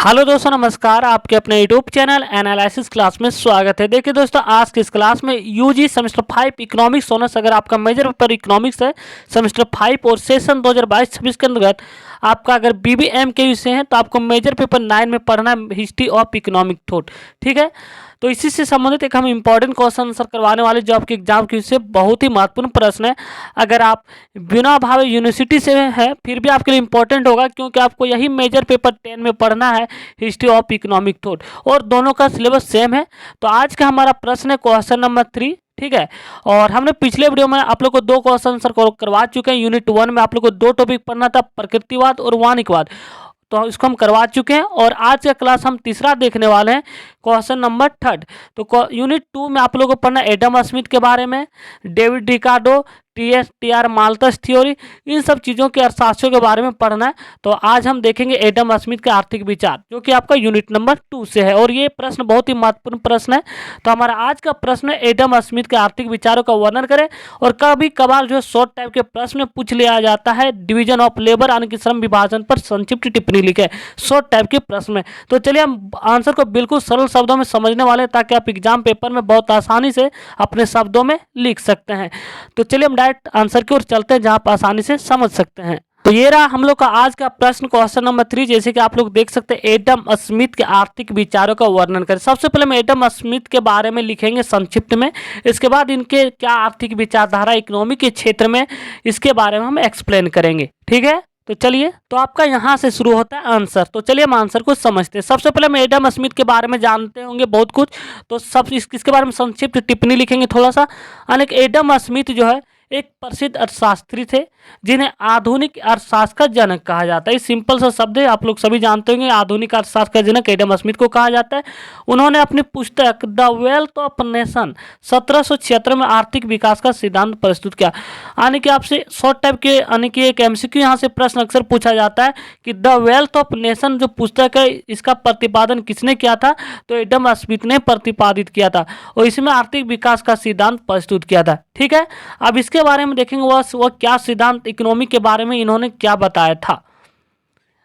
Hello दोस्तों, नमस्कार। आपके अपने यूट्यूब चैनल एनालिसिस क्लास में स्वागत है। देखिए दोस्तों, आज की इस क्लास में यूजी सेमेस्टर 5 इकोनॉमिक्स ऑनर्स, अगर आपका मेजर पेपर इकोनॉमिक्स है सेमेस्टर 5 और सेशन 2022-26 के अंतर्गत आपका अगर बीबीएम के विषय है तो आपको मेजर पेपर 9 में पढ़ना है हिस्ट्री ऑफ इकोनॉमिक थॉट। ठीक है, तो इसी से संबंधित एक हम इंपॉर्टेंट क्वेश्चन आंसर करवाने वाले जो आपके एग्जाम के विषय बहुत ही महत्वपूर्ण प्रश्न है। अगर आप बिना भावे यूनिवर्सिटी से है फिर भी आपके लिए इंपॉर्टेंट होगा, क्योंकि आपको यही मेजर पेपर 10 में पढ़ना है हिस्ट्री ऑफ इकोनॉमिक थॉट, और दोनों का सिलेबस सेम है। तो आज का हमारा प्रश्न है क्वेश्चन नंबर 3। ठीक है, और हमने पिछले वीडियो में आप लोग को दो क्वेश्चन आंसर करवा चुके हैं। यूनिट 1 में आप लोग को दो टॉपिक पढ़ना था, प्रकृतिवाद और वानिकवाद, तो इसको हम करवा चुके हैं। और आज का क्लास हम तीसरा देखने वाले हैं, क्वेश्चन नंबर 3। तो यूनिट 2 में आप लोगों को पढ़ना एडम स्मिथ के बारे में, David Ricardo, T R Malthus theory, इन सब चीज़ों के अर्थशास्त्रों के बारे में पढ़ना है। तो आज हम देखेंगे एडम स्मिथ के आर्थिक विचार, जो कि आपका यूनिट नंबर 2 से है, और ये प्रश्न बहुत ही महत्वपूर्ण प्रश्न है। तो हमारा आज का प्रश्न है एडम स्मिथ के आर्थिक विचारों का वर्णन करें। और कभी कभार जो शॉर्ट टाइप के प्रश्न पूछ लिया जाता है, डिवीजन ऑफ लेबर यानी कि श्रम विभाजन पर संक्षिप्त टिप्पणी लिखे, शॉर्ट टाइप के प्रश्न में। तो चलिए हम आंसर को बिल्कुल सरल शब्दों में समझने वाले हैं, ताकि आप एग्जाम पेपर में बहुत आसानी से अपने शब्दों में लिख सकते हैं। तो चलिए हम डायरेक्ट आंसर की ओर चलते हैं, जहां आप आसानी से समझ सकते हैं। तो ये रहा हम लोग का आज का प्रश्न क्वेश्चन नंबर 3। जैसे कि आप लोग देख सकते हैं, एडम स्मिथ के आर्थिक विचारों का वर्णन करें। सबसे पहले हम एडम स्मिथ के बारे में लिखेंगे संक्षिप्त में, इसके बाद इनके क्या आर्थिक विचारधारा इकोनॉमी के क्षेत्र में, इसके बारे में हम एक्सप्लेन करेंगे। ठीक है, तो चलिए, तो आपका यहाँ से शुरू होता है आंसर। तो चलिए हम आंसर को समझते हैं। सबसे पहले हम एडम स्मिथ के बारे में जानते होंगे बहुत कुछ, तो सब इसके बारे में संक्षिप्त टिप्पणी लिखेंगे थोड़ा सा। यानी कि एडम स्मिथ जो है एक प्रसिद्ध अर्थशास्त्री थे, जिन्हें आधुनिक अर्थशास्त्र का जनक कहा जाता है। सिंपल सा शब्द है, आप लोग सभी जानते होंगे, आधुनिक अर्थशास्त्र का जनक एडम स्मिथ को कहा जाता है। उन्होंने अपनी पुस्तक द वेल्थ ऑफ नेशन 1776 में आर्थिक विकास का सिद्धांत प्रस्तुत किया। यानी कि आपसे शॉर्ट टाइप के यानी कि एक एमसीक्यू यहाँ से प्रश्न अक्सर पूछा जाता है कि द वेल्थ ऑफ नेशन जो पुस्तक है, इसका प्रतिपादन किसने किया था? तो एडम स्मिथ ने प्रतिपादित किया था, और इसमें आर्थिक विकास का सिद्धांत प्रस्तुत किया था। ठीक है, अब इसके बारे में देखेंगे वह क्या सिद्धांत इकोनॉमी के बारे में इन्होंने क्या बताया था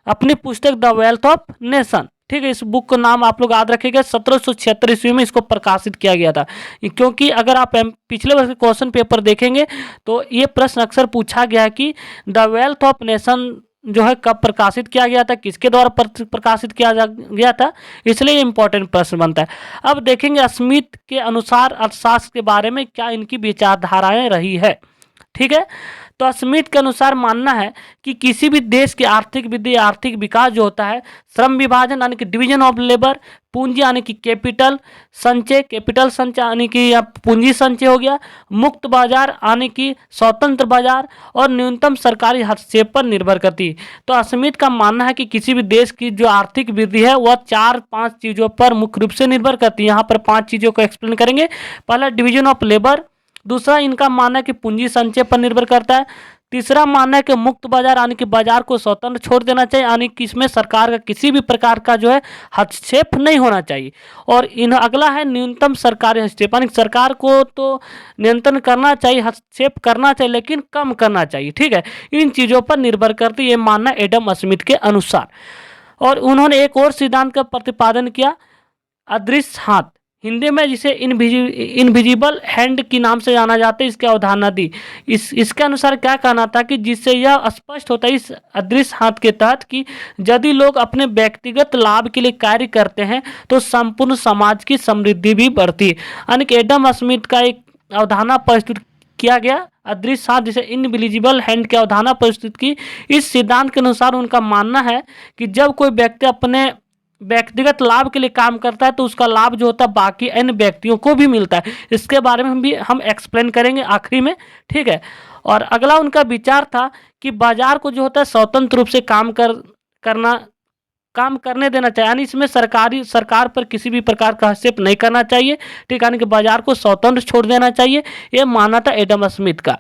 अपनी पुस्तक द वेल्थ ऑफ नेशन। ठीक है, इस बुक का नाम आप लोग याद रखेंगे, 1776 ईस्वी में इसको प्रकाशित किया गया था। क्योंकि अगर आप पिछले वर्ष के क्वेश्चन पेपर देखेंगे तो ये प्रश्न अक्सर पूछा गया है कि द वेल्थ ऑफ नेशन जो है कब प्रकाशित किया गया था, किसके द्वारा प्रकाशित किया गया था, इसलिए इंपॉर्टेंट प्रश्न बनता है। अब देखेंगे स्मिथ के अनुसार अर्थशास्त्र के बारे में क्या इनकी विचारधाराएं रही है। ठीक है, तो स्मिथ के अनुसार मानना है कि किसी भी देश की आर्थिक वृद्धि, आर्थिक विकास जो होता है, श्रम विभाजन यानी कि डिवीजन ऑफ लेबर, पूंजी यानी कि कैपिटल संचय, कैपिटल संचय यानी कि पूंजी संचय हो गया, मुक्त बाजार यानी कि स्वतंत्र बाजार, और न्यूनतम सरकारी हस्तक्षेप पर निर्भर करती है। तो स्मिथ का मानना है कि किसी भी देश की जो आर्थिक वृद्धि है वह 4-5 चीज़ों पर मुख्य रूप से निर्भर करती है। यहाँ पर 5 चीज़ों को एक्सप्लेन करेंगे। पहला डिवीजन ऑफ लेबर, दूसरा इनका मानना है कि पूंजी संचय पर निर्भर करता है, तीसरा मानना है कि मुक्त बाजार यानी कि बाजार को स्वतंत्र छोड़ देना चाहिए, यानी कि इसमें सरकार का किसी भी प्रकार का जो है हस्तक्षेप नहीं होना चाहिए, और अगला है न्यूनतम सरकारी हस्तक्षेप, यानी सरकार को तो नियंत्रण करना चाहिए, हस्तक्षेप करना चाहिए, लेकिन कम करना चाहिए। ठीक है, इन चीज़ों पर निर्भर करती है, ये मानना एडम स्मिथ के अनुसार। और उन्होंने एक और सिद्धांत का प्रतिपादन किया, अदृश्य हाथ, हिंदी में जिसे इनविजिबल हैंड के नाम से जाना जाता है, इसकी अवधारणा दी। इसके अनुसार क्या कहना था कि जिससे यह स्पष्ट होता है इस अदृश्य हाथ के तहत कि यदि लोग अपने व्यक्तिगत लाभ के लिए कार्य करते हैं तो संपूर्ण समाज की समृद्धि भी बढ़ती है। यानी कि एडम स्मिथ का एक अवधारणा प्रस्तुत किया गया, अदृश्य हाथ जिसे इनविजिबल हैंड की अवधारणा प्रस्तुत की। इस सिद्धांत के अनुसार उनका मानना है कि जब कोई व्यक्ति अपने व्यक्तिगत लाभ के लिए काम करता है तो उसका लाभ जो होता है बाकी अन्य व्यक्तियों को भी मिलता है। इसके बारे में हम एक्सप्लेन करेंगे आखिरी में। ठीक है, और अगला उनका विचार था कि बाजार को जो होता है स्वतंत्र रूप से काम करने देना चाहिए, यानी इसमें सरकार पर किसी भी प्रकार का हस्तक्षेप नहीं करना चाहिए। ठीक है, यानी कि बाजार को स्वतंत्र छोड़ देना चाहिए, ये मानना था एडम स्मिथ का।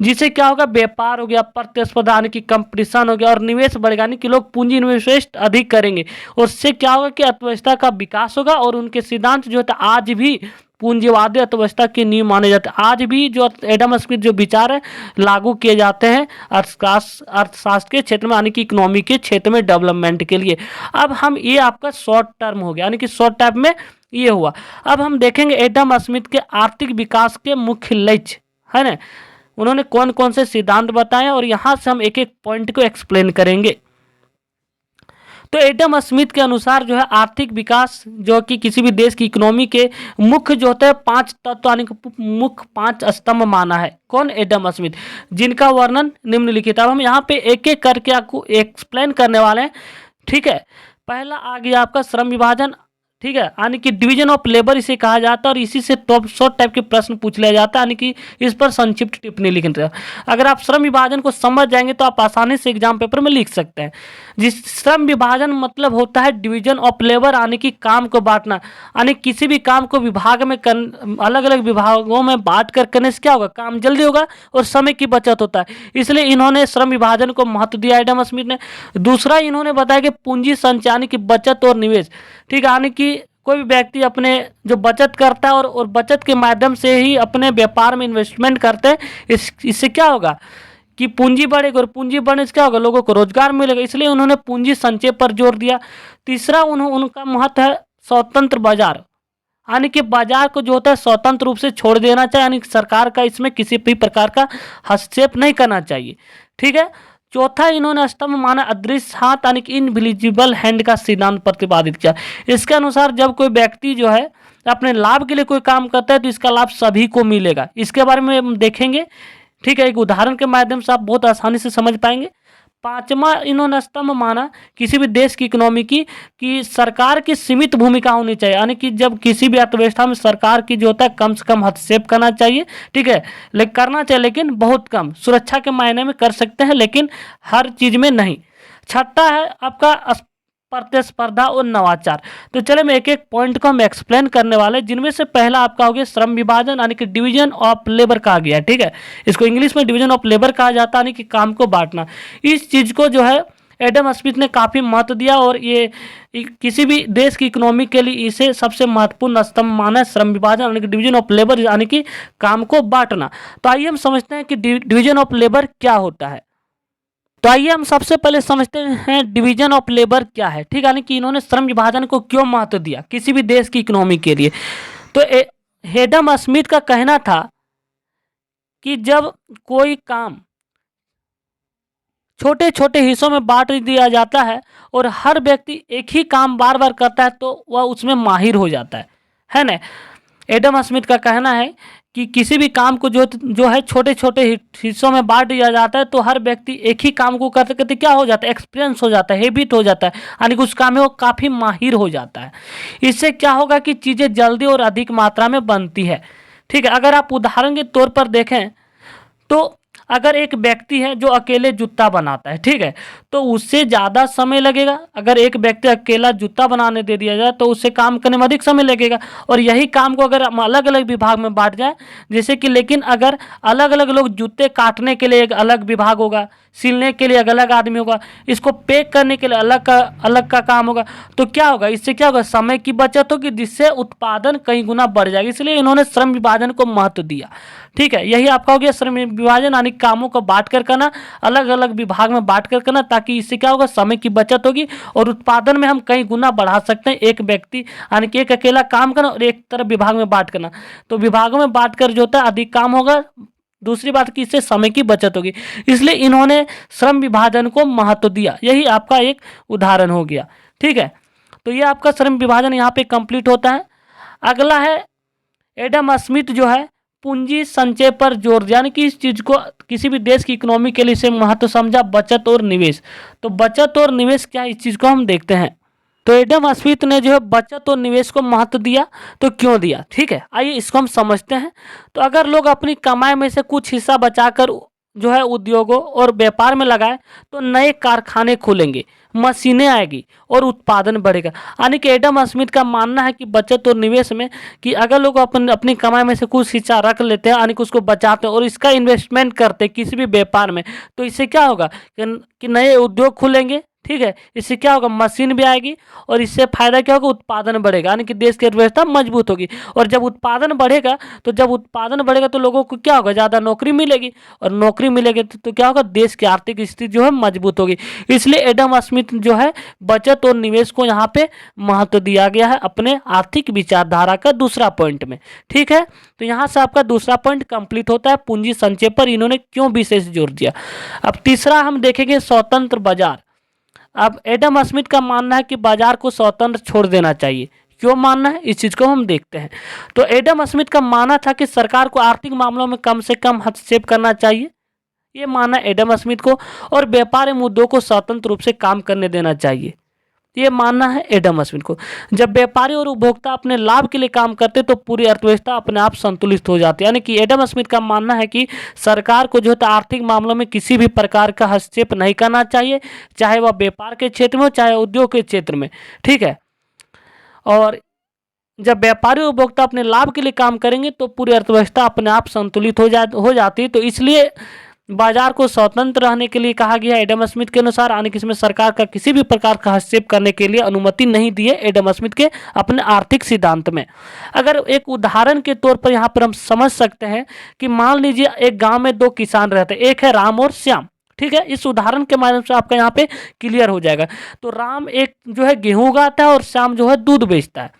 जिससे क्या होगा, व्यापार हो गया, प्रतिस्पर्धा यानी कि कंपटीशन हो गया, और निवेश बढ़ेगा, यानी कि लोग पूंजी निवेश अधिक करेंगे, और उससे क्या होगा कि अर्थव्यवस्था का विकास होगा। और उनके सिद्धांत जो है आज भी पूंजीवादी अर्थव्यवस्था की नींव माने जाते हैं। आज भी जो एडम स्मिथ जो विचार है लागू किए जाते हैं अर्थशास्त्र के क्षेत्र में, यानी कि इकोनॉमी के क्षेत्र में डेवलपमेंट के लिए। अब हम ये आपका शॉर्ट टर्म हो गया, यानी कि शॉर्ट टर्म में ये हुआ। अब हम देखेंगे एडम स्मिथ के आर्थिक विकास के मुख्य लक्ष्य, है ना, उन्होंने कौन कौन से सिद्धांत बताए और यहाँ से हम एक एक पॉइंट को एक्सप्लेन करेंगे। तो एडम स्मिथ के अनुसार जो है आर्थिक विकास जो कि किसी भी देश की इकोनॉमी के मुख्य जो होता है 5 तत्व, यानी कि मुख्य 5 स्तंभ माना है। कौन? एडम स्मिथ, जिनका वर्णन निम्नलिखित। अब हम यहाँ पे एक एक करके आपको एक्सप्लेन करने वाले हैं, ठीक है। पहला आ गया आपका श्रम विभाजन, ठीक है, यानी कि डिवीजन ऑफ लेबर इसे कहा जाता है और इसी से टॉप शॉर्ट टाइप के प्रश्न पूछ लिया जाता है, यानी कि इस पर संक्षिप्त टिप्पणी लिखनी है। अगर आप श्रम विभाजन को समझ जाएंगे तो आप आसानी से एग्जाम पेपर में लिख सकते हैं। जिस श्रम विभाजन मतलब होता है डिवीजन ऑफ लेबर, यानी कि काम को बांटना, यानी किसी भी काम को विभाग में अलग अलग विभागों में बांट कर करने से क्या होगा, काम जल्दी होगा और समय की बचत होता है। इसलिए इन्होंने श्रम विभाजन को महत्व दिया एडम स्मिथ ने। दूसरा इन्होंने बताया कि पूंजी संचय, यानी कि बचत और निवेश, ठीक है, यानी कि कोई भी व्यक्ति अपने जो बचत करता है और बचत के माध्यम से ही अपने व्यापार में इन्वेस्टमेंट करते हैं, इससे क्या होगा कि पूंजी बढ़ेगी और पूंजी बढ़ने से क्या होगा, लोगों को रोजगार मिलेगा। इसलिए उन्होंने पूंजी संचय पर जोर दिया। तीसरा उनका महत्व है स्वतंत्र बाजार, यानी कि बाजार को जो होता है स्वतंत्र रूप से छोड़ देना चाहिए, यानी सरकार का इसमें किसी भी प्रकार का हस्तक्षेप नहीं करना चाहिए, ठीक है। चौथा इन्होंने स्तंभ माना अदृश्य हाथ, यानी कि इनविजिबल हैंड का सिद्धांत प्रतिपादित किया। इसके अनुसार जब कोई व्यक्ति जो है अपने लाभ के लिए कोई काम करता है तो इसका लाभ सभी को मिलेगा। इसके बारे में हम देखेंगे, ठीक है, एक उदाहरण के माध्यम से आप बहुत आसानी से समझ पाएंगे। पांचवा इन्होंने स्तंभ माना किसी भी देश की इकोनॉमी की कि सरकार की सीमित भूमिका होनी चाहिए, यानी कि जब किसी भी अर्थव्यवस्था में सरकार की जो होता है कम से कम हस्तक्षेप करना चाहिए, ठीक है, लेकिन करना चाहिए लेकिन बहुत कम, सुरक्षा के मायने में कर सकते हैं लेकिन हर चीज में नहीं। छठा है आपका प्रतिस्पर्धा और नवाचार। तो चले मैं एक एक पॉइंट को हम एक्सप्लेन करने वाले, जिनमें से पहला आपका हो गया श्रम विभाजन, यानी कि डिवीजन ऑफ लेबर कहा गया है, ठीक है, इसको इंग्लिश में डिवीजन ऑफ लेबर कहा जाता है, यानी कि काम को बांटना। इस चीज को जो है एडम स्मिथ ने काफी महत्व दिया और ये किसी भी देश की इकोनॉमी के लिए इसे सबसे महत्वपूर्ण स्तंभ माना है, श्रम विभाजन, यानी कि डिवीजन ऑफ लेबर, यानी कि काम को बांटना। तो आइए हम समझते हैं कि डिवीजन ऑफ लेबर क्या होता है। तो आइए हम सबसे पहले समझते हैं डिवीजन ऑफ लेबर क्या है, ठीक है, यानी कि इन्होंने श्रम विभाजन को क्यों महत्व दिया किसी भी देश की इकोनॉमी के लिए। तो एडम स्मिथ का कहना था कि जब कोई काम छोटे छोटे हिस्सों में बांट दिया जाता है और हर व्यक्ति एक ही काम बार बार करता है तो वह उसमें माहिर हो जाता है ना। एडम स्मिथ का कहना है कि किसी भी काम को जो है छोटे छोटे हिस्सों में बांट दिया जाता है तो हर व्यक्ति एक ही काम को करते करते क्या हो जाता है, एक्सपीरियंस हो जाता है, हैबिट हो जाता है, यानी कि उस काम में वो काफ़ी माहिर हो जाता है। इससे क्या होगा कि चीज़ें जल्दी और अधिक मात्रा में बनती है, ठीक है। अगर आप उदाहरण के तौर पर देखें तो अगर एक व्यक्ति है जो अकेले जूता बनाता है, ठीक है, तो उससे ज़्यादा समय लगेगा। अगर एक व्यक्ति अकेला जूता बनाने दे दिया जाए तो उससे काम करने में अधिक समय लगेगा। और यही काम को अगर हम अलग अलग विभाग में बांट जाए, जैसे कि, लेकिन अगर अलग अलग लोग जूते काटने के लिए एक अलग विभाग होगा, सिलने के लिए अलग आदमी होगा, इसको पैक करने के लिए अलग का काम होगा, तो क्या होगा, इससे क्या होगा, समय की बचत होगी, जिससे उत्पादन कई गुना बढ़ जाएगा। इसलिए इन्होंने श्रम विभाजन को महत्व दिया, ठीक है। यही आपका हो गया श्रम विभाजन, यानी कामों को बांट कर करना, अलग अलग विभाग में बांट कर करना, ताकि इससे क्या होगा, समय की बचत होगी और उत्पादन में हम कई गुना बढ़ा सकते हैं। एक व्यक्ति यानी कि एक अकेला काम करना और एक तरफ विभाग में बांट करना, तो विभागों में बांट कर जो होता है अधिक काम होगा। दूसरी बात कि इससे समय की बचत होगी, इसलिए इन्होंने श्रम विभाजन को महत्व दिया। यही आपका एक उदाहरण हो गया, ठीक है। तो ये आपका श्रम विभाजन यहाँ पे कंप्लीट होता है। अगला है एडम स्मिथ जो है पूंजी संचय पर जोर, यानी कि इस चीज को किसी भी देश की इकोनॉमी के लिए से महत्व समझा, बचत और निवेश। तो बचत और निवेश क्या है, इस चीज को हम देखते हैं। तो एडम स्मिथ ने जो है बचत और निवेश को महत्व दिया, तो क्यों दिया, ठीक है, आइए इसको हम समझते हैं। तो अगर लोग अपनी कमाई में से कुछ हिस्सा बचाकर जो है उद्योगों और व्यापार में लगाए तो नए कारखाने खुलेंगे, मशीनें आएगी और उत्पादन बढ़ेगा। यानी कि एडम स्मिथ का मानना है कि बचत और निवेश में कि अगर लोग अपनी कमाई में से कुछ हिस्सा रख लेते हैं, यानी कि उसको बचाते हैं और इसका इन्वेस्टमेंट करते हैं किसी भी व्यापार में, तो इससे क्या होगा कि नए उद्योग खुलेंगे, ठीक है। इससे क्या होगा, मशीन भी आएगी और इससे फायदा क्या होगा, उत्पादन बढ़ेगा, यानी कि देश की अर्थव्यवस्था मजबूत होगी। और जब उत्पादन बढ़ेगा तो लोगों को क्या होगा, ज़्यादा नौकरी मिलेगी, और नौकरी मिलेगी तो क्या होगा, देश की आर्थिक स्थिति जो है मजबूत होगी। इसलिए एडम स्मिथ जो है बचत और निवेश को यहाँ पे महत्व दिया गया है अपने आर्थिक विचारधारा का दूसरा पॉइंट में। ठीक है, तो यहाँ से आपका दूसरा पॉइंट कंप्लीट होता है, पूंजी संचय पर इन्होंने क्यों विशेष जोर दिया। अब तीसरा हम देखेंगे स्वतंत्र बाजार। अब एडम स्मिथ का मानना है कि बाजार को स्वतंत्र छोड़ देना चाहिए। क्यों मानना है, इस चीज़ को हम देखते हैं। तो एडम स्मिथ का मानना था कि सरकार को आर्थिक मामलों में कम से कम हस्तक्षेप करना चाहिए, ये मानना एडम स्मिथ को, और व्यापार मुद्दों को स्वतंत्र रूप से काम करने देना चाहिए, ये मानना है एडम स्मिथ को। जब व्यापारी और उपभोक्ता अपने लाभ के लिए काम करते तो पूरी अर्थव्यवस्था अपने आप संतुलित हो जाती है। यानी कि एडम स्मिथ का मानना है कि सरकार को जो है आर्थिक मामलों में किसी भी प्रकार का हस्तक्षेप नहीं करना चाहिए, चाहे वह व्यापार के क्षेत्र में हो चाहे उद्योग के क्षेत्र में। ठीक है, और जब व्यापारी और उपभोक्ता अपने लाभ के लिए काम करेंगे तो पूरी अर्थव्यवस्था अपने आप संतुलित हो जाती है। तो इसलिए बाजार को स्वतंत्र रहने के लिए कहा गया एडम स्मिथ के अनुसार, यानी कि इसमें सरकार का किसी भी प्रकार का हस्तक्षेप करने के लिए अनुमति नहीं दी है एडम स्मिथ के अपने आर्थिक सिद्धांत में। अगर एक उदाहरण के तौर पर यहाँ पर हम समझ सकते हैं कि मान लीजिए एक गांव में दो किसान रहते हैं, एक है राम और श्याम। ठीक है, इस उदाहरण के माध्यम से आपका यहाँ पे क्लियर हो जाएगा। तो राम एक जो है गेहूं उगाता है और श्याम जो है दूध बेचता है।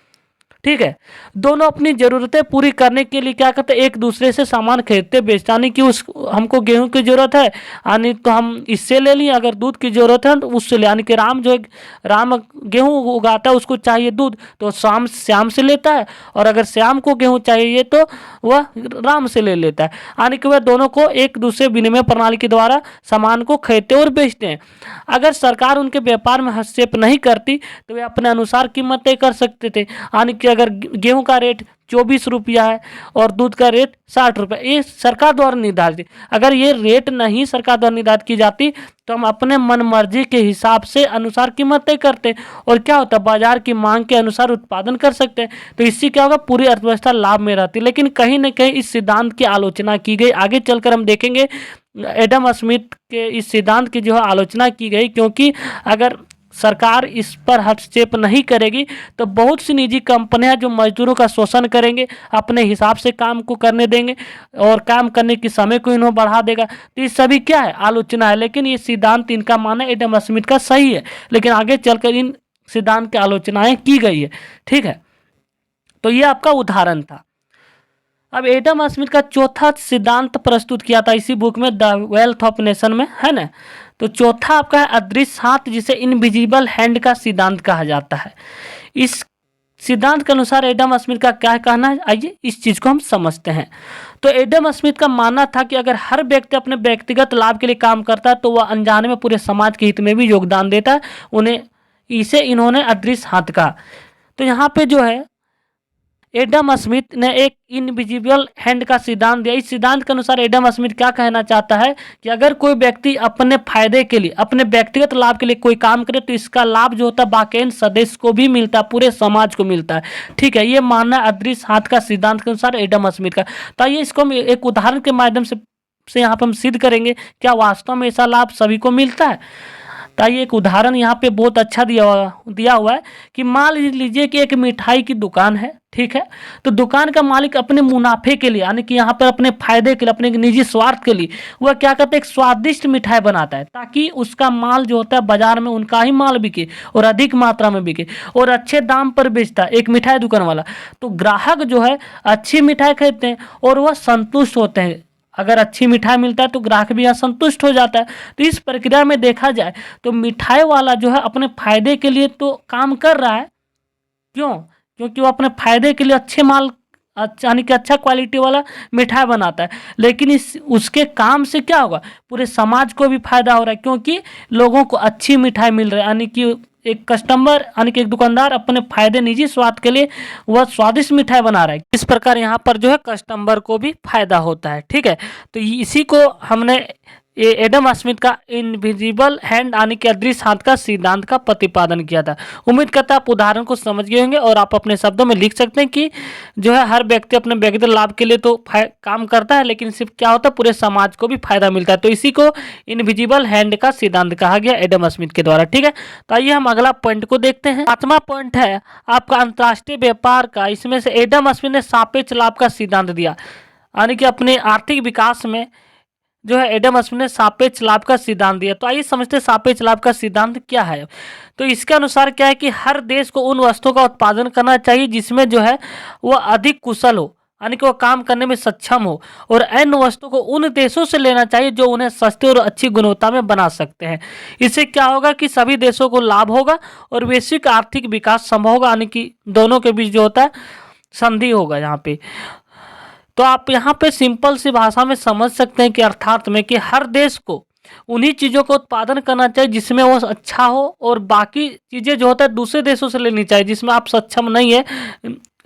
ठीक है, दोनों अपनी ज़रूरतें पूरी करने के लिए क्या करते हैं, एक दूसरे से सामान खरीदते बेचते, यानी कि हमको गेहूं की ज़रूरत है यानी तो हम इससे ले लें, अगर दूध की ज़रूरत है तो उससे ले, यानी कि राम गेहूं उगाता है उसको चाहिए दूध तो श्याम से लेता है, और अगर श्याम को गेहूं चाहिए तो वह राम से ले लेता है, यानी कि वह दोनों को एक दूसरे विनिमय प्रणाली के द्वारा सामान को खरीदते और बेचते हैं। अगर सरकार उनके व्यापार में हस्तक्षेप नहीं करती तो वे अपने अनुसार कीमत तय कर सकते थे, यानी कि अगर गेहूं का रेट 24 रुपया है और दूध का रेट 60 रुपये, ये सरकार द्वारा निर्धारित। अगर ये रेट नहीं सरकार द्वारा निर्धारित की जाती तो हम अपने मन मर्जी के हिसाब से अनुसार कीमत तय करते और क्या होता, बाजार की मांग के अनुसार उत्पादन कर सकते हैं। तो इससे क्या होगा, पूरी अर्थव्यवस्था लाभ में रहती। लेकिन कहीं ना कहीं इस सिद्धांत की आलोचना की गई, आगे चलकर हम देखेंगे एडम स्मिथ के इस सिद्धांत की जो है आलोचना की गई, क्योंकि अगर सरकार इस पर हस्तक्षेप नहीं करेगी तो बहुत सी निजी कंपनियां जो मजदूरों का शोषण करेंगे, अपने हिसाब से काम को करने देंगे और काम करने के समय को इन्हों बढ़ा देगा। तो ये सभी क्या है, आलोचना है। लेकिन ये सिद्धांत इनका मानना एडम स्मिथ का सही है, लेकिन आगे चलकर इन सिद्धांत की आलोचनाएं की गई है। ठीक है, तो ये आपका उदाहरण था। अब एडम स्मिथ का चौथा सिद्धांत प्रस्तुत किया था इसी बुक में, द वेल्थ ऑफ नेशन में, है ना। तो चौथा आपका है अदृश्य हाथ, जिसे इनविजिबल हैंड का सिद्धांत कहा जाता है। इस सिद्धांत के अनुसार एडम स्मिथ का क्या कहना है, आइए इस चीज़ को हम समझते हैं। तो एडम स्मिथ का मानना था कि अगर हर व्यक्ति अपने व्यक्तिगत लाभ के लिए काम करता है तो वह अनजाने में पूरे समाज के हित में भी योगदान देता है, इसे इन्होंने अदृश्य हाथ कहा। तो यहाँ पे जो है एडम स्मिथ ने एक इनविजिबल हैंड का सिद्धांत दिया। इस सिद्धांत के अनुसार एडम स्मिथ क्या कहना चाहता है कि अगर कोई व्यक्ति अपने फायदे के लिए, अपने व्यक्तिगत लाभ के लिए कोई काम करे तो इसका लाभ जो होता है बाकी सदस्य को भी मिलता है, पूरे समाज को मिलता है। ठीक है, ये मानना अदृश्य हाथ का सिद्धांत के अनुसार एडम स्मिथ का। तो आइए इसको हम एक उदाहरण के माध्यम से यहाँ पर हम सिद्ध करेंगे क्या वास्तव में ऐसा लाभ सभी को मिलता है। तो आइए एक उदाहरण यहाँ पे बहुत अच्छा दिया हुआ है कि मान लीजिए कि एक मिठाई की दुकान है। ठीक है, तो दुकान का मालिक अपने मुनाफे के लिए, यानी कि यहाँ पर अपने फायदे के लिए, अपने निजी स्वार्थ के लिए वह क्या करता है, एक स्वादिष्ट मिठाई बनाता है ताकि उसका माल जो होता है बाजार में उनका ही माल बिके और अधिक मात्रा में बिके और अच्छे दाम पर बेचता है एक मिठाई दुकान वाला। तो ग्राहक जो है अच्छी मिठाई खरीदते हैं और वह संतुष्ट होते हैं। अगर अच्छी मिठाई मिलता है तो ग्राहक भी यहाँ संतुष्ट हो जाता है। तो इस प्रक्रिया में देखा जाए तो मिठाई वाला जो है अपने फायदे के लिए तो काम कर रहा है। क्यों? क्योंकि वो अपने फायदे के लिए अच्छे माल, यानी कि अच्छा क्वालिटी वाला मिठाई बनाता है। लेकिन उसके काम से क्या होगा, पूरे समाज को भी फायदा हो रहा है, क्योंकि लोगों को अच्छी मिठाई मिल रही है। यानी कि एक कस्टमर, यानी कि एक दुकानदार अपने फायदे, निजी स्वाद के लिए वह स्वादिष्ट मिठाई बना रहा है। इस प्रकार यहाँ पर जो है कस्टमर को भी फायदा होता है। ठीक है, तो इसी को हमने ये एडम स्मिथ का इनविजिबल हैंड यानी कि अदृश्य हाथ का सिद्धांत का प्रतिपादन किया था। उम्मीद करता है आप उदाहरण को समझ गए होंगे और आप अपने शब्दों में लिख सकते हैं कि जो है हर व्यक्ति अपने व्यक्तिगत लाभ के लिए तो काम करता है, लेकिन सिर्फ क्या होता है पूरे समाज को भी फायदा मिलता है। तो इसी को इनविजिबल हैंड का सिद्धांत कहा गया एडम स्मिथ के द्वारा। ठीक है, तो आइए हम अगला पॉइंट को देखते हैं। 5वां पॉइंट है आपका अंतर्राष्ट्रीय व्यापार का। इसमें से एडम स्मिथ ने सापेक्ष लाभ का सिद्धांत दिया, यानी कि अपने आर्थिक विकास में जो है एडम स्मिथ ने सापेक्ष लाभ का सिद्धांत दिया। तो आइए समझते हैं सापेक्ष लाभ का सिद्धांत क्या है। तो इसके अनुसार क्या है कि हर देश को उन वस्तुओं का उत्पादन करना चाहिए जिसमें जो है वह अधिक कुशल हो, यानी कि वो काम करने में सक्षम हो, और अन्य वस्तुओं को उन देशों से लेना चाहिए जो उन्हें सस्ते और अच्छी गुणवत्ता में बना सकते हैं। इससे क्या होगा कि सभी देशों को लाभ होगा और वैश्विक आर्थिक विकास संभव होगा, यानी कि दोनों के बीच जो होता है संधि होगा यहाँ पे। तो आप यहाँ पे सिंपल सी भाषा में समझ सकते हैं कि अर्थात में कि हर देश को उन्हीं चीज़ों का उत्पादन करना चाहिए जिसमें वो अच्छा हो, और बाकी चीज़ें जो होता है दूसरे देशों से लेनी चाहिए जिसमें आप सक्षम नहीं है।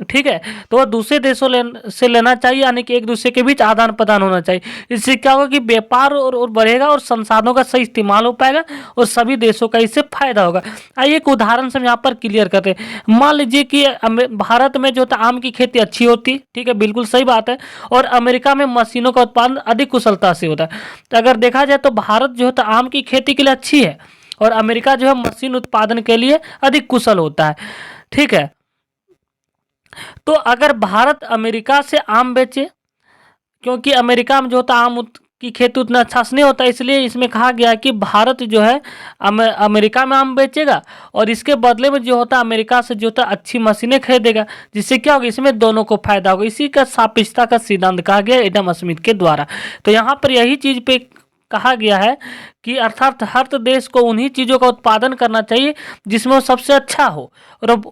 ठीक है, तो वह दूसरे देशों से लेना चाहिए, यानी कि एक दूसरे के बीच आदान प्रदान होना चाहिए। इससे क्या होगा कि व्यापार और बढ़ेगा और संसाधनों का सही इस्तेमाल हो पाएगा और सभी देशों का इससे फायदा होगा। आइए एक उदाहरण से हम यहाँ पर क्लियर करते हैं। मान लीजिए कि भारत में जो होता है आम की खेती अच्छी होती, ठीक है, बिल्कुल सही बात है, और अमेरिका में मशीनों का उत्पादन अधिक कुशलता से होता है। तो अगर देखा जाए तो भारत जो होता है आम की खेती के लिए अच्छी है और अमेरिका जो है मशीन उत्पादन के लिए अधिक कुशल होता है। ठीक है, तो अगर भारत अमेरिका से आम बेचे, क्योंकि अमेरिका में जो होता है आम की खेती उतना अच्छा से नहीं होता, इसलिए इसमें कहा गया कि भारत जो है अमेरिका में आम बेचेगा और इसके बदले में जो होता है अमेरिका से जो होता है अच्छी मशीनें खरीदेगा, जिससे क्या होगा इसमें दोनों को फायदा होगा। इसी का सापेक्षता का सिद्धांत कहा गया एडम स्मिथ के द्वारा। तो यहाँ पर यही चीज़ पे कहा गया है कि अर्थात हर देश को उन्हीं चीज़ों का उत्पादन करना चाहिए जिसमें वो सबसे अच्छा हो,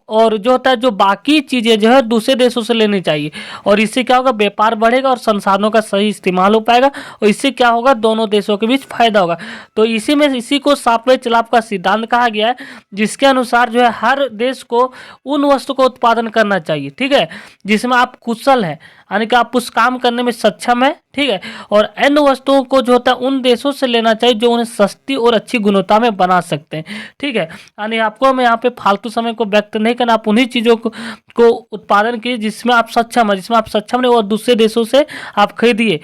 और जो होता है जो बाकी चीज़ें जो है दूसरे देशों से लेनी चाहिए, और इससे क्या होगा व्यापार बढ़ेगा और संसाधनों का सही इस्तेमाल हो पाएगा, और इससे क्या होगा दोनों देशों के बीच फायदा होगा। तो इसी को सापेक्ष लाभ का सिद्धांत कहा गया है, जिसके अनुसार जो है हर देश को उन वस्तु का उत्पादन करना चाहिए, ठीक है, जिसमें आप कुशल है, यानी कि आप उस काम करने में सक्षम है, ठीक है, और अन्य वस्तुओं को जो होता है उन देशों से लेना चाहिए जो उन्हें सस्ती और अच्छी गुणवत्ता में बना सकते हैं। ठीक है, यानी आपको मैं यहाँ पे फालतू समय को व्यक्त नहीं करना, आप उन्हीं चीज़ों को उत्पादन कीजिए जिसमें आप सक्षम है, जिसमें आप सक्षम नहीं और दूसरे देशों से आप खरीदिए।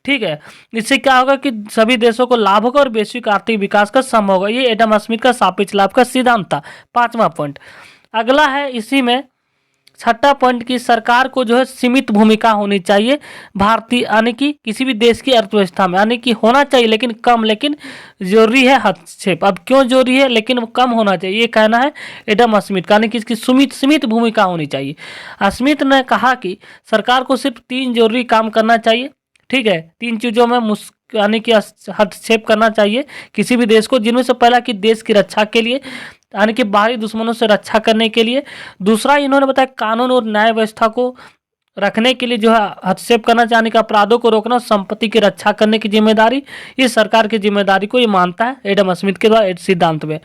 ठीक है, इससे क्या होगा कि सभी देशों को लाभ होगा और वैश्विक आर्थिक विकास का संभव होगा। ये एडम स्मिथ का सापेक्ष लाभ का सिद्धांत था। 5वां पॉइंट अगला है, इसी में 6ठा पॉइंट की सरकार को जो है सीमित भूमिका होनी चाहिए भारतीय, यानी कि किसी भी देश की अर्थव्यवस्था में, यानी कि होना चाहिए लेकिन कम, लेकिन जरूरी है हस्तक्षेप। अब क्यों जरूरी है लेकिन वो कम होना चाहिए, ये कहना है एडम स्मिथ का, यानी कि इसकी सीमित भूमिका होनी चाहिए। स्मिथ ने कहा कि सरकार को सिर्फ 3 जरूरी काम करना चाहिए। ठीक है, 3 चीज़ों में यानी कि हस्तक्षेप करना चाहिए किसी भी देश को, जिनमें से पहला कि देश की रक्षा के लिए, यानी कि बाहरी दुश्मनों से रक्षा करने के लिए। दूसरा इन्होंने बताया कानून और न्याय व्यवस्था को रखने के लिए जो है हस्तक्षेप करना, यानी कि अपराधों को रोकना, संपत्ति की रक्षा करने की जिम्मेदारी, इस सरकार की जिम्मेदारी को ये मानता है एडम स्मिथ के द्वारा सिद्धांत में।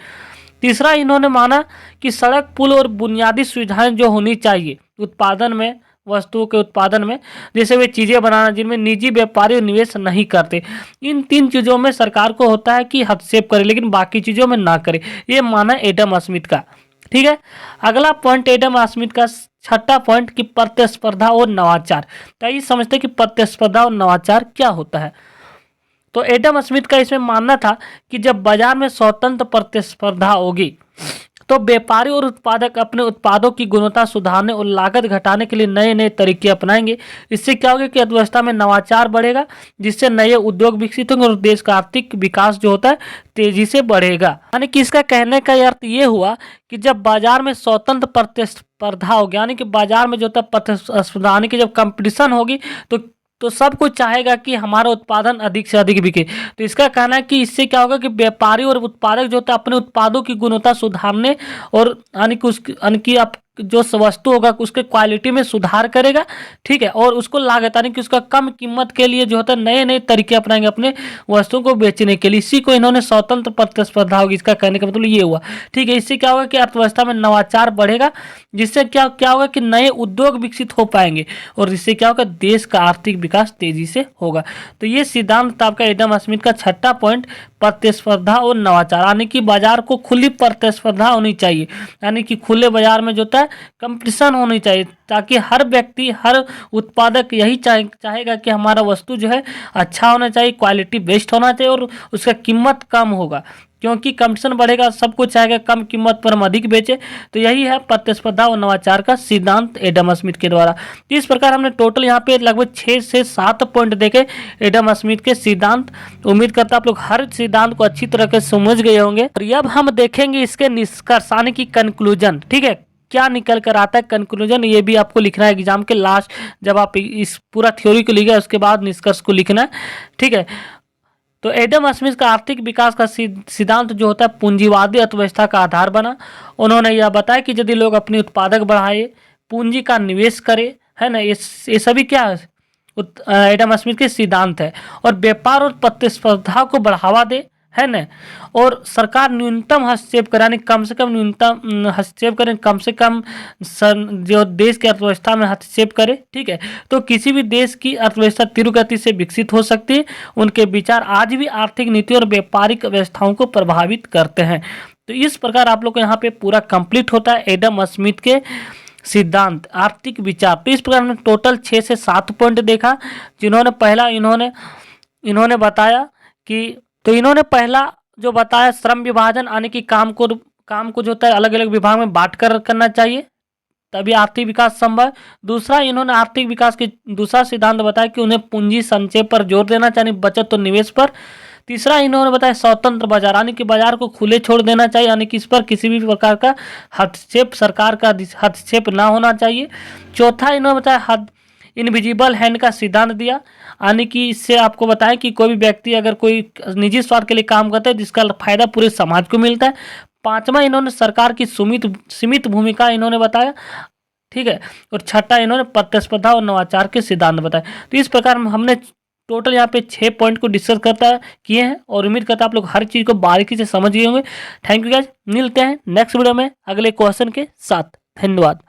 तीसरा इन्होंने माना कि सड़क, पुल और बुनियादी सुविधाएं जो होनी चाहिए उत्पादन में, वस्तुओं के उत्पादन में, जैसे वे चीज़ें बनाना जिनमें निजी व्यापारी निवेश नहीं करते, इन 3 चीज़ों में सरकार को होता है कि हस्तक्षेप करे, लेकिन बाकी चीज़ों में ना करे। ये माना एडम स्मिथ का। ठीक है, अगला पॉइंट एडम स्मिथ का 6ठा पॉइंट की प्रतिस्पर्धा और नवाचार। तो ये समझते हैं कि प्रतिस्पर्धा और नवाचार क्या होता है। तो एडम स्मिथ का इसमें मानना था कि जब बाजार में स्वतंत्र प्रतिस्पर्धा होगी तो व्यापारी और उत्पादक अपने उत्पादों की गुणवत्ता सुधारने और लागत घटाने के लिए नए नए तरीके अपनाएंगे। इससे क्या होगा कि अर्थव्यवस्था में नवाचार बढ़ेगा, जिससे नए उद्योग विकसित होंगे और देश का आर्थिक विकास जो होता है तेजी से बढ़ेगा। यानी कि इसका कहने का अर्थ ये हुआ कि जब बाजार में स्वतंत्र प्रतिस्पर्धा होगी, यानी कि बाजार में जो होता है प्रतिस्पर्धा, यानी कि जब कंपटीशन होगी तो सब कुछ चाहेगा कि हमारा उत्पादन अधिक से अधिक बिके। तो इसका कहना है कि इससे क्या होगा कि व्यापारी और उत्पादक जो होता है अपने उत्पादों की गुणवत्ता सुधारने और यानी कि आप जो वस्तु होगा उसके क्वालिटी में सुधार करेगा, ठीक है, और उसको लागत यानी कि उसका कम कीमत के लिए जो होता है नए नए तरीके अपनाएंगे अपने वस्तुओं को बेचने के लिए। इसी को इन्होंने स्वतंत्र प्रतिस्पर्धा होगी, इसका कहने का मतलब ये हुआ, ठीक है। इससे क्या होगा कि अर्थव्यवस्था में नवाचार बढ़ेगा, जिससे क्या क्या होगा कि नए उद्योग विकसित हो पाएंगे, और इससे क्या होगा देश का आर्थिक विकास तेजी से होगा। तो ये सिद्धांत आपका एडम स्मिथ का छठा पॉइंट, प्रतिस्पर्धा और नवाचार, यानी कि बाजार को खुली प्रतिस्पर्धा होनी चाहिए, यानी कि खुले बाजार में जो होता है कंपटीशन होनी चाहिए, ताकि हर व्यक्ति हर उत्पादक यही चाहेगा कि हमारा वस्तु जो है अच्छा होना चाहिए, क्वालिटी बेस्ट होना चाहिए और उसका कीमत कम होगा, क्योंकि कंपटीशन बढ़ेगा, सब कुछ चाहेगा कम कीमत पर हम अधिक बेचे। तो यही है प्रतिस्पर्धा और नवाचार का सिद्धांत एडम स्मिथ के द्वारा। इस प्रकार हमने टोटल यहाँ पे लगभग 6 से 7 पॉइंट देखे एडम स्मिथ के सिद्धांत। उम्मीद करता आप लोग हर सिद्धांत को अच्छी तरह से समझ गए होंगे। और अब हम देखेंगे इसके निष्कर्ष यानी कि कंक्लूजन, ठीक है, क्या निकल कर आता है कंक्लूजन, ये भी आपको लिखना है एग्जाम के लास्ट, जब आप इस पूरा थ्योरी को लिखे उसके बाद निष्कर्ष को लिखना है, ठीक है। तो एडम स्मिथ का आर्थिक विकास का सिद्धांत जो होता है पूंजीवादी अर्थव्यवस्था का आधार बना। उन्होंने यह बताया कि यदि लोग अपनी उत्पादक बढ़ाए, पूंजी का निवेश करे, है ना, ये सभी क्या एडम स्मिथ के सिद्धांत है, और व्यापार और प्रतिस्पर्धा को बढ़ावा दे, है ना, और सरकार न्यूनतम हस्तक्षेप करे, यानी कम से कम न्यूनतम हस्तक्षेप करें, कम से कम जो देश की अर्थव्यवस्था में हस्तक्षेप करे, ठीक है। तो किसी भी देश की अर्थव्यवस्था तीव्र गति से विकसित हो सकती है। उनके विचार आज भी आर्थिक नीति और व्यापारिक व्यवस्थाओं को प्रभावित करते हैं। तो इस प्रकार आप लोग को यहाँ पे पूरा कंप्लीट होता है एडम स्मिथ के सिद्धांत, आर्थिक विचार। तो इस प्रकार हमने टोटल 6 से 7 पॉइंट देखा, जिन्होंने पहला इन्होंने बताया कि, तो इन्होंने पहला जो बताया श्रम विभाजन, यानी कि काम को जो होता है अलग अलग विभाग में बांट कर करना चाहिए, तभी आर्थिक विकास संभव। दूसरा इन्होंने आर्थिक विकास के दूसरा सिद्धांत बताया कि उन्हें पूंजी संचय पर जोर देना चाहिए, बचत और निवेश पर। तीसरा इन्होंने बताया स्वतंत्र बाजार, यानी कि बाजार को खुले छोड़ देना चाहिए, यानी कि इस पर किसी भी प्रकार का हस्तक्षेप, सरकार का हस्तक्षेप ना होना चाहिए। चौथा इन्होंने बताया इनविजिबल हैंड का सिद्धांत दिया, यानी कि इससे आपको बताएं कि कोई भी व्यक्ति अगर कोई निजी स्वार्थ के लिए काम करता है जिसका फायदा पूरे समाज को मिलता है। पांचवा इन्होंने सरकार की सीमित भूमिका इन्होंने बताया, ठीक है, और छठा इन्होंने प्रतिस्पर्धा और नवाचार के सिद्धांत बताए। तो इस प्रकार हमने टोटल यहाँ पे 6 पॉइंट को डिस्कस किए हैं, और उम्मीद करता है आप लोग हर चीज़ को बारीकी से समझ गए होंगे। थैंक यू गाइस, मिलते हैं नेक्स्ट वीडियो में अगले क्वेश्चन के साथ। धन्यवाद।